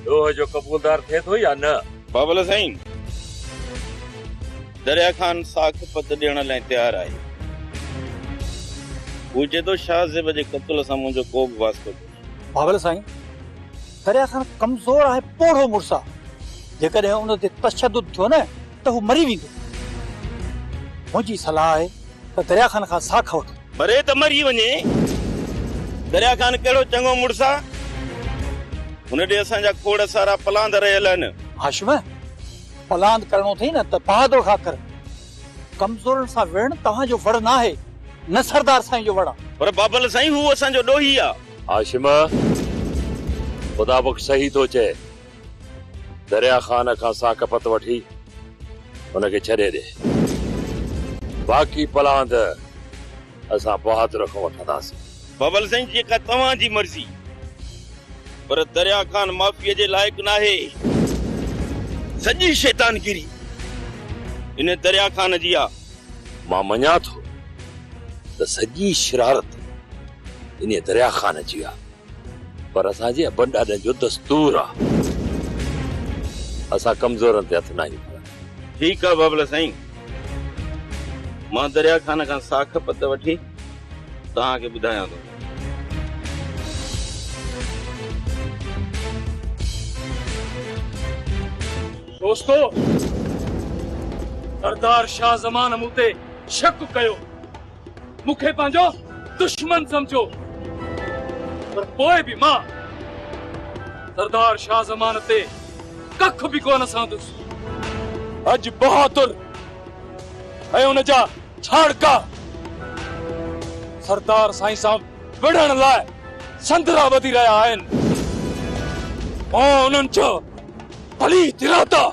ॾोह जो कबूलदार थिए थो या न? बाबल साईं, दरिया खान साख पत ॾियण लाइ तयारु आहे। हू चए थो शाह ज़ेब जे क़त्ल सां मुंहिंजो को बि वास्तो कोन्हे। बाबल साईं, दरिया खान कमज़ोर आहे, पोढ़ो मुड़ुस आहे। जेकॾहिं उन ते तशद्दुद थियो न त हू मरी वेंदो। मुंहिंजी सलाह आहे त दरिया खान खां साख वठो। मरे त मरी वञे। दरिया खान कहिड़ो चङो मुड़ुस आहे। हुन ॾे असांजा खोड़ सारा पलांद रहियल आहिनि। हाशिम, पलांद करणो अथई न त बहादुर खां कर। कमज़ोरनि सां विढ़ण तव्हांजो वड़ न आहे, न सरदार साईं जो वड़ आहे। पर बाबल साईं, हू असांजो ॾोही आहे। हाशिम, ख़ुदा बुख सही थो चए। दरिया खान खां साख पत वठी हुनखे छॾे ॾे। बाक़ी पलांद असां बहादुर खां वठंदासीं। बाबल साईं, जेका तव्हांजी मर्ज़ी, पर दरिया खान माफ़ीअ जे लाइक़ नाहे। सॼी शैतानगिरी इन दरिया खान जी आहे। मां मञा थो त सॼी शरारत इन दरिया खान जी आहे, पर असांजे अबनि ॾाॾनि जो दस्तूर आहे। असां कमज़ोरनि ते हथ न आहियूं। ठीकु आहे बाबल साईं, मां दरिया खान खां साख पत वठी तव्हांखे ॿुधायां थो। दोस्तो, सरदार शाह ज़मान मूं ते शक कयो, मूंखे पंहिंजो दुश्मन समझो, पर पोइ बि मां सरदार शाह ज़मान ते कख बि कोन सहंदुसि। अॼु बहादुर ऐं हुन जा छाड़का सरदार साईं सां विढ़ण लाइ संदरा वधी रहिया आहिनि। मां उन्हनि जो भली तिराता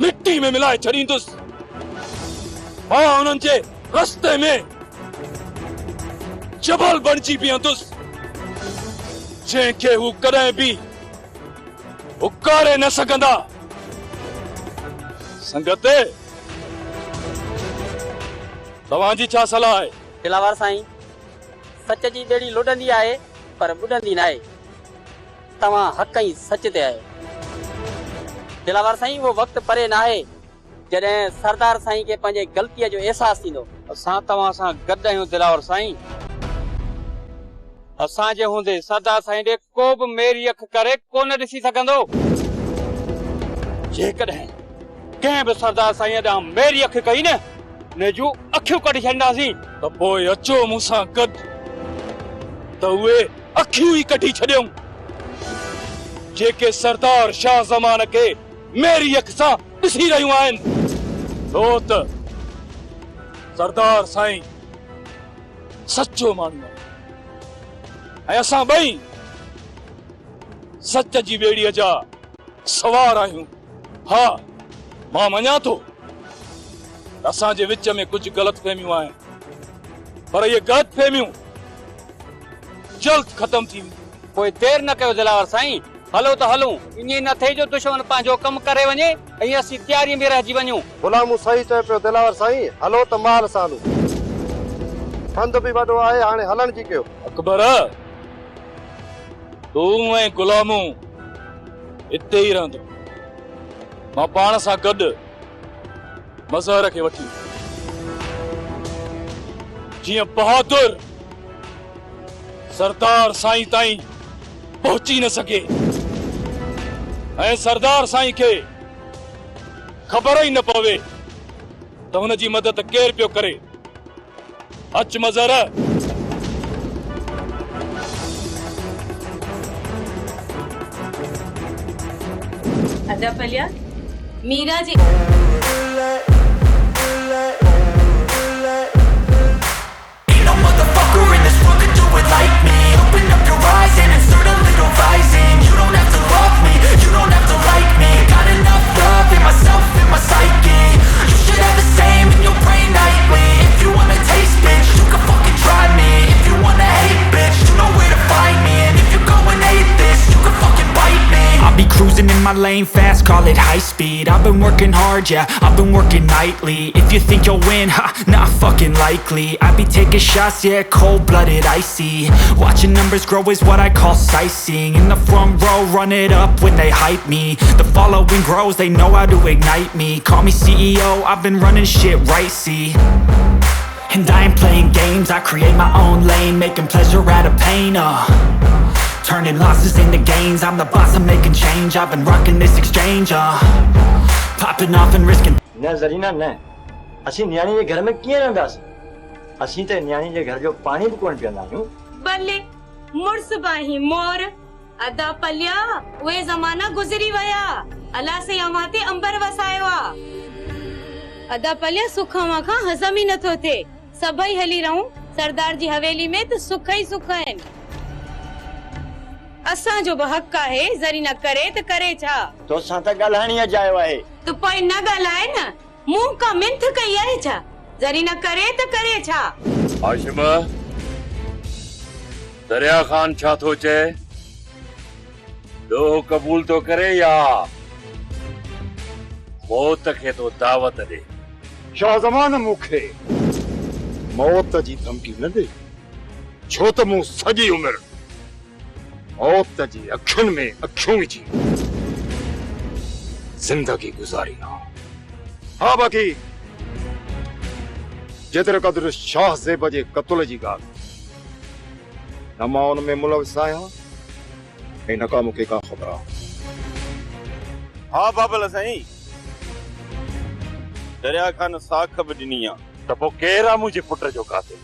मिट्टी में मिलाए छॾींदुसि। मां उन्हनि जे रस्ते में जबल बणिजी बीहंदुसि, जंहिंखे हू कॾहिं बि उकारे न सघंदा। संगत, तव्हांजी छा सलाह आहे? दिलावर साईं, सच जी ॿेड़ी लुॾंदी आहे पर ॿुॾंदी न आहे। तव्हां हक़ ई सच ते आहियो। दिलावर साईं, वो वक़्तु परे न आहे जॾहिं सरदार साईं खे पंहिंजे ग़लतीअ जो अहसासु थींदो। असां तव्हां सां गॾु आहियूं दिलावर साईं। असांजे हूंदे सरदार साईं ॾे को बि मेरी अख करे कोन ॾिसी सघंदो। जेकॾहिं कंहिं बि सरदार साईं ॾांहुं मेरी अख कई न, ने जूं अखियूं कढी छॾींदासीं। त पोइ अचो मूंसां गॾु त उहे अखियूं ई कढी छॾियूं, जेके सरदार शाह ज़मान खे मेरी अख सां ॾिसी रहियूं आहिनि। छो त सरदार साईं सचो माण्हू आहे ऐं असां ॿई सच जी ॿेड़ीअ जा सवार आहियूं। हा, मां मञा थो असांजे विच में कुछ गलत फहमियूं आहिनि, पर ये गलत फहमियूं जल्द खत्म थी वेंदियूं। कोई देर न कयो दिलावर साईं, हलो त हलूं। ईअं न थिए जो दुश्मन पंहिंजो कमु करे वञे ऐं असीं तयारीअ में रहिजी वञूं। गुलामू सही चए पियो दिलावर साईं, हलो त माल सां हलूं। फंद बि वॾो आहे, हाणे हलण जी कयो। अकबर, तूं ऐं गुलामू हिते ई रहंदो। मां पाण सां गॾु मज़हर खे वठी, जीअं बहादुर सरदार साईं ताईं पहुची न सघे ऐं सरदार साईं खे ख़बर ई न पवे त हुन जी मदद केरु पियो करे। अच मज़हर। अदब अलिया, Meera ji. cruising in my lane fast, call it high speed. I've been working hard, yeah, I've been working nightly. If you think you'll win, ha, not fucking likely. I be taking shots, yeah, cold-blooded, icy. Watching numbers grow is what I call sightseeing. In the front row, run it up when they hype me. The following grows, they know how to ignite me. Call me CEO, I've been running shit right, see. And I ain't playing games, I create my own lane, making pleasure out of pain, turning losses into gains, I'm the boss, I'm making change. I've been rocking this exchange, popping off and risking. न ज़रीना न असी न्याणी जे घर में कीअं रहंदासीं असी ते न्याणी जे घर जो पानी भी कोन पीअंदा आहियूं भले मुड़स बाही मोर अदा पलिया उहे ज़माना गुज़री विया अलाह से अवां ते अंबर वसायो आ अदा पलिया सुख अवां खां हज़म ई नथो थिए सभई हली रहूं सरदार जी हवेली में त सुख ई सुख आहिनि असां जो बि हक़ आहे ज़रीना करे त करे छा तो सां त ॻाल्हाइण ई जायो आहे तो पोइ न ॻाल्हाए न मुंह का मिंथ कई आहे छा ज़रीना करे त करे छा हाशिम दरिया खान छा थो चए ॾोह क़बूल तो करे या मौत खे तो दावत ॾे शाहज़मान मूंखे मौत जी धमकी न ॾे छो त मूं सॼी उमिरि मौत जी अखियुनि में अखियूं विझी जिंदगी गुज़ारी आहे हा बाक़ी जेतिरे क़दुरु शाह ज़ेब जे क़त्ल जी ॻाल्हि न मां उन में मुलविस आहियां ऐं न का मूंखे का ख़बर आहे हा बाबल साईं दरिया खान साख बि ॾिनी आहे त पोइ केरु आहे मुंहिंजे पुट जो कातिल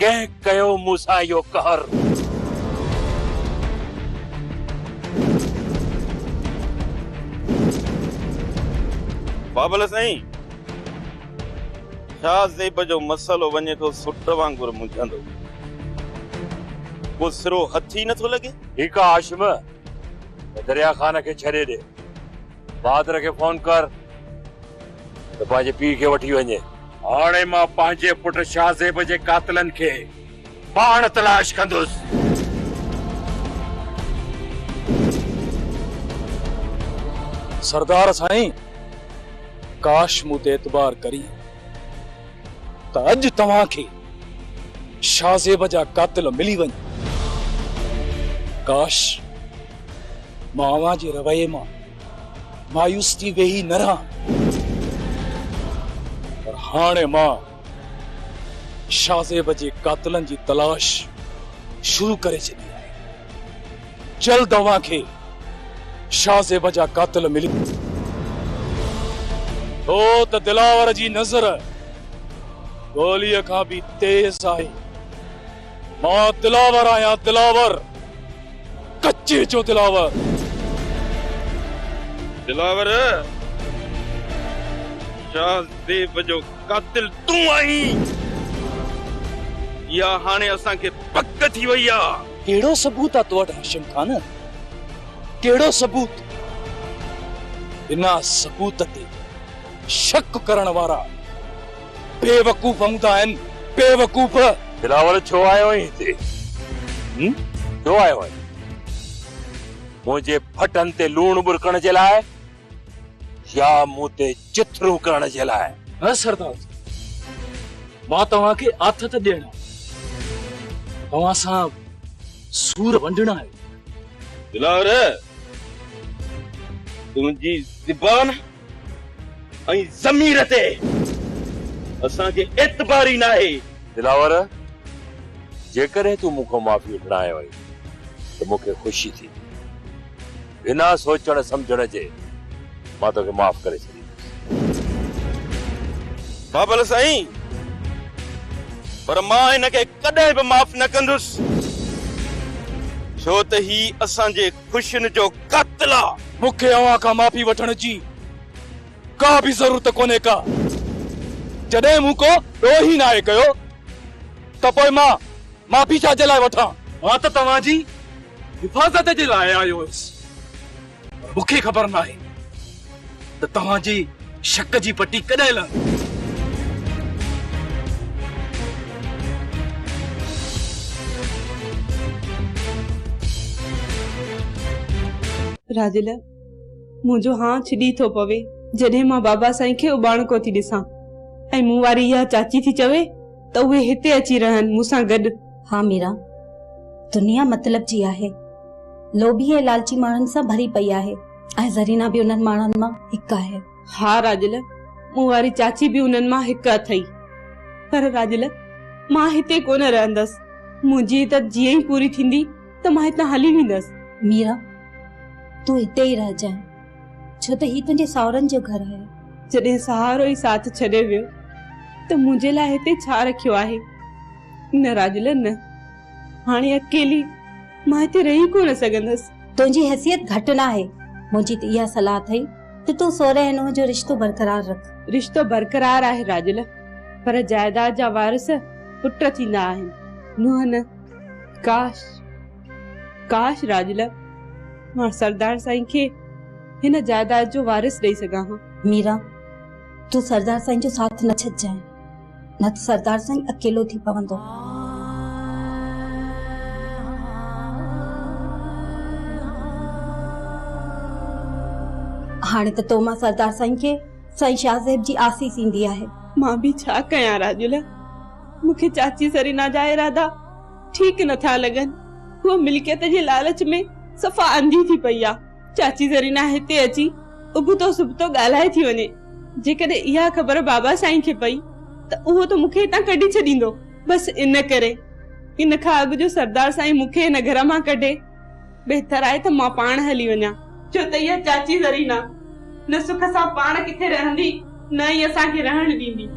कंहिं कयो मूंसां इहो कहर बाबल साईं शाह ज़ेब जो मसलो वञे थो सुट वांगुरु मुंझंदो को सिरो हथी नथो लॻे ठीकु आहे हाशिम दरिया खान खे छॾे ॾे बहादुर खे फोन कर त पंहिंजे पीउ खे वठी वञे हाणे मां पंहिंजे पुट शाह ज़ेब जे कातिलनि खे पाण तलाश कंदुसि सरदार साईं काश मूं ते एतबार करी त अॼु तव्हां खे शाह ज़ेब जा कातिल मिली वञे काश मां अवां जे रवैये मां मायूस थी वेही न रहां पर हाणे मां शाह ज़ेब जे कातिलनि जी तलाश शुरू करे छॾी आहे जल्द अवां खे शाह ज़ेब जा कातिल मिली तो त दिलावर जी नज़र गोलीअ खां बि तेज आहे मां दिलावर आहियां दिलावर कच्चे जो दिलावर दिलावर शाह ज़ेब जो कातिल तूं आहीं या हाणे असांखे पक थी वई आहे कहिड़ो सबूत आहे तो वटि हाशिम खान कहिड़ो सबूत बिना सबूत ते शक करण वारा बेवकूफ़ हूंदा आहिनि बेवकूफ़ दिलावर छो आयो आहीं हिते छो आयो आहीं मुंहिंजे फटनि ते लूण बुरकण जे लाइ या मूं ते चिथरू करण जे लाइ हा सरदार मां तव्हां खे आथत ॾियणा तव्हां सां सूर वंडणा आहे दिलावर तुंहिंजी ज़बान ऐं ज़मीर ते असांखे एतबार ई न आहे दिलावर जेकॾहिं तूं मूंखां माफ़ी वठण आयो आहीं त मूंखे ख़ुशी थी बिना सोचण सम्झण जे मां तोखे माफ़ करे छॾींदुसि बाबल साईं पर मां हिनखे कॾहिं बि माफ़ न कंदुसि छो त ही असांजे ख़ुशियुनि जो कातिल आहे मूंखे अव्हां खां माफ़ी वठण जी का बि ज़रूरत कोन्हे का जॾहिं मूं को ॾोह ई नाहे कयो त पोइ मां माफ़ी छा जे लाइ वठां मां त तव्हांजी हिफ़ाज़त जे लाइ आयो हुयुसि मूंखे ख़बर नाहे त तव्हांजी शक जी पटी कॾहिं लही राजल मुंहिंजो हाँ छिड़ी थो पवे जॾहिं मां बाबा साईं खे उबाण को थी ॾिसां ऐं मूं वारी इहा चाची थी चवे त उहे हिते अची रहनि मूंसां गॾु। हाँ मीरा, दुनिया मतलब जी आहे, लोभी ऐं लालची माण्हुनि सां भरी पई आहे ऐं ज़रीना बि उन्हनि माण्हुनि मां हिकु आहे। हा राजल, मूं वारी चाची बि उन्हनि मां हिकु अथई, पर राजल मां हिते कोन रहंदसि। मुंहिंजी त जीअं ई पूरी थींदी त मां हितां हली वेंदसि। मीरा, तूं हिते ई रहिजांइ, छो त ही तुंहिंजे सावरनि जो घर आहे। जॾहिं सहारो ई साथ छॾे वियो त मुंहिंजे लाइ हिते छा रखियो आहे? न राजल न, हाणे अकेली मां हिते रही कोन सघंदसि। तुंहिंजी हैसियत घटि न आहे। मुंहिंजी त इहा सलाह अथई त तूं सहुरे ऐं नुंहं जो रिश्तो बरक़रार रख। रिश्तो बरक़रार आहे राजल, पर जायदाद जा वारिस पुट थींदा आहिनि, नुंहं न। काश काश राजल मां सरदार साईं खे हिन जायदाद जो वारिस ॾेई सघां हां। मीरा, तूं सरदार साईं जो साथ न छॾजांइ, न त सरदार साईं अकेलो थी पवंदो। हाणे त तो मां सरदार साईं खे साईं शाहज़ेब जी आसीस ईंदी आहे। मां बि छा कयां राजुल, मूंखे चाची सरीना जा इरादा ठीक नथा लॻनि। वो मिल्कियत जे लालच में सफ़ा अंधी थी पई आ। चाची सरीना हिते अची उबतो सुबतो ॻाल्हाए थी वञे। जेकॾहिं इहा ख़बर बाबा साईं खे पई त उहो त मूंखे हितां कढी छॾींदो। बस इन करे इन खां अॻु जो सरदार साईं मूंखे हिन घर मां कढे, बहितर आहे त मां पाण हली वञा। छो त इहा चाची सरीना न सुख सां पाण किथे रहंदी, न ई असांखे रहण ॾींदी।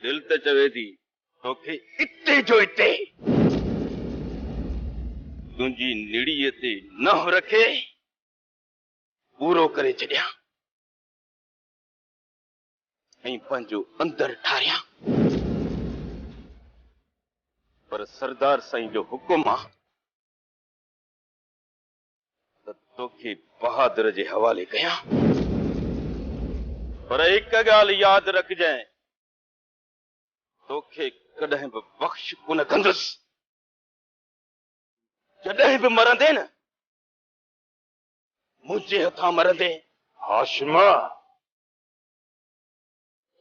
दिल त चवे थी तोखे इते जो इते तुंहिंजी निड़ीअ ते नह रखे पूरो करे छॾियां ऐं पंहिंजो अंदर ठारियां, पर सरदार साईं जो हुकुम आहे त तोखे बहादुर जे हवाले कयां। पर हिकु ॻाल्हि यादि रखजांइ, तोखे कॾहिं बि बख़्श कोन कंदुसि। जॾहिं बि मरंदे न मुंहिंजे हथां मरंदे। हाशिमा,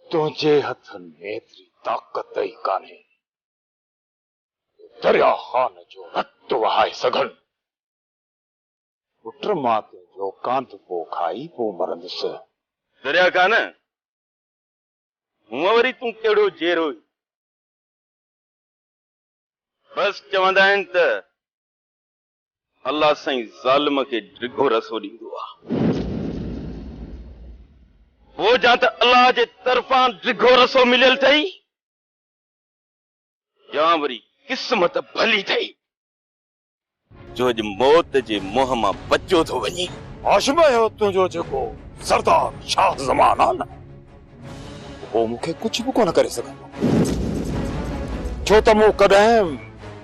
तुंहिंजे हथनि में एतिरी ताक़त ई कान्हे दरिया ख़ान जो रत वहाए सघनि। पुट मां तुंहिंजो कांध पोइ खाई पोइ मरंदुसि। दरिया ख़ान, हूअं वरी तूं कहिड़ो जेरो बस चवंदा आहिनि त अल्लाह साईं ज़ालिम खे डिघो रसो ॾींदो आहे। वो जा त अल्लाह जे तरफ़ां डिघो रसो मिलियल अथई, या वरी क़िस्मत भली अथई जो अॼु मौत जे मुंहं मां बचो थो वञे। हाशिमा जो तुंहिंजो जेको सरदार शाह ज़मान आहे न, वो मूंखे कुझु बि कोन करे सघंदो, छो त मूं कॾहिं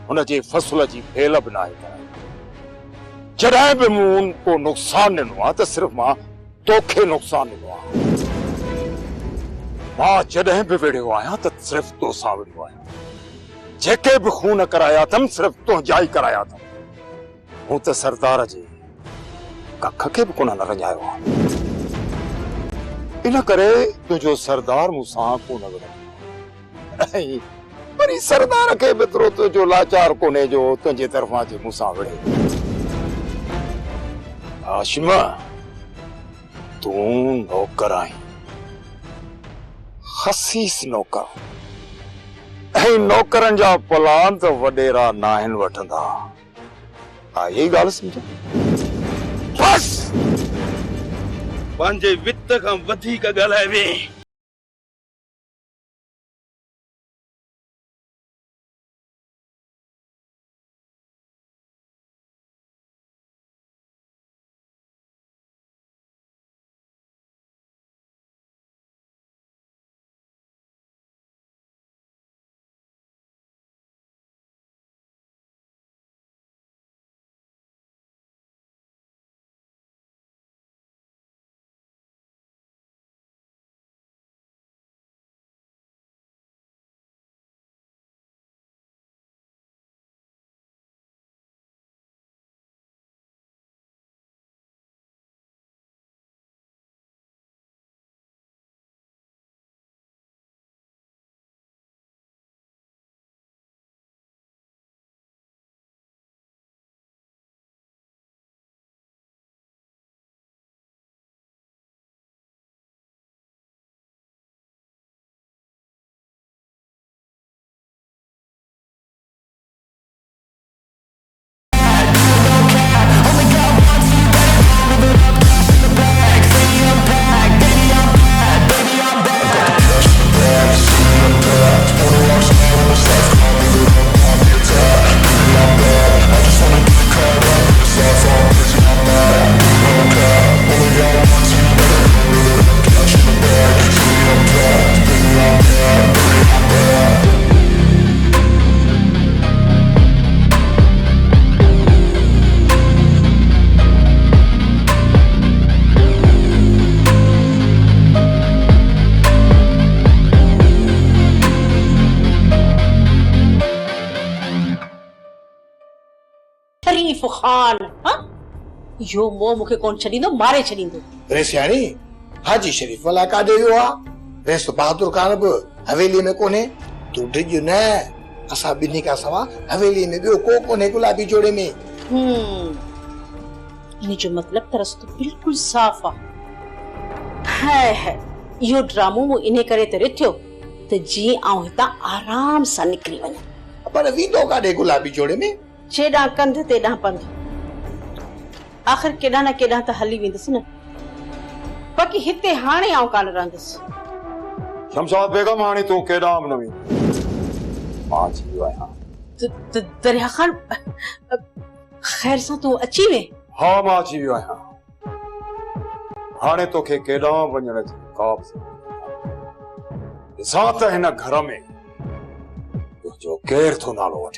हुनजे फ़सुल जी फेल बि नाहे कराई। जॾहिं बि मूं उनको नुक़सान ॾिनो आहे त सिर्फ़ मां तोखे नुक़सान ॾिनो आहे। मां जॾहिं बि विढ़ियो आहियां त सिर्फ़ तोसां विढ़ियो आहियां। जेके बि खून कराया अथमि सिर्फ़ तुंहिंजा ई कराया अथमि। मूं त सरदार जे कख खे बि कोन न रञायो आहे। इन करे तुंहिंजो सरदार मूंसां कोन विढ़ंदो ऐं वरी सरदार खे बि एतिरो तुंहिंजो लाचार कोन्हे जो तुंहिंजे तरफ़ां जे मूंसां विढ़े। हाशिमा, तूं नौकर आहीं, खसीस नौकर, ऐं नौकरनि जा प्लान त वॾेरा नाहिनि वठंदा। हा, यही ॻाल्हि सम्झो। बस पंहिंजे वित खां वधीक ॻाल्हाए वे। शरीफ खान हाँ यो मोह मुखे कौन छॾींदो मारे छॾींदो रे सियाणी हाजी शरीफ वाला काॾे वियो आहे रेस बहादुर खान बि हवेली में कोन्हे तूं डिॼ न असां ॿिन्ही खां सवा हवेली में ॿियो को कोन्हे गुलाबी जोड़े में इन जो मतलब त रस्तो बिल्कुल साफ़ है यो ड्रामो मु इने करे त रिथियो त जी आऊं हितां आराम सां निकिरी वञा पर वींदो काॾे गुलाबी जोड़े में जेॾां कंध तेॾां पंध आख़िर केॾां न केॾां त हली वेंदसि न बाक़ी हिते हाणे आऊं कान रहंदसि शमशाद बेगम हाणे तूं केॾां बि न वेंदी मां अची वियो आहियां दरिया खान ख़ैर सां तूं अची वे हा मां अची वियो आहियां हाणे तोखे केॾां वञण जी का बि ज़रूरत ॾिसां त हिन घर में तुंहिंजो केरु थो नालो वठे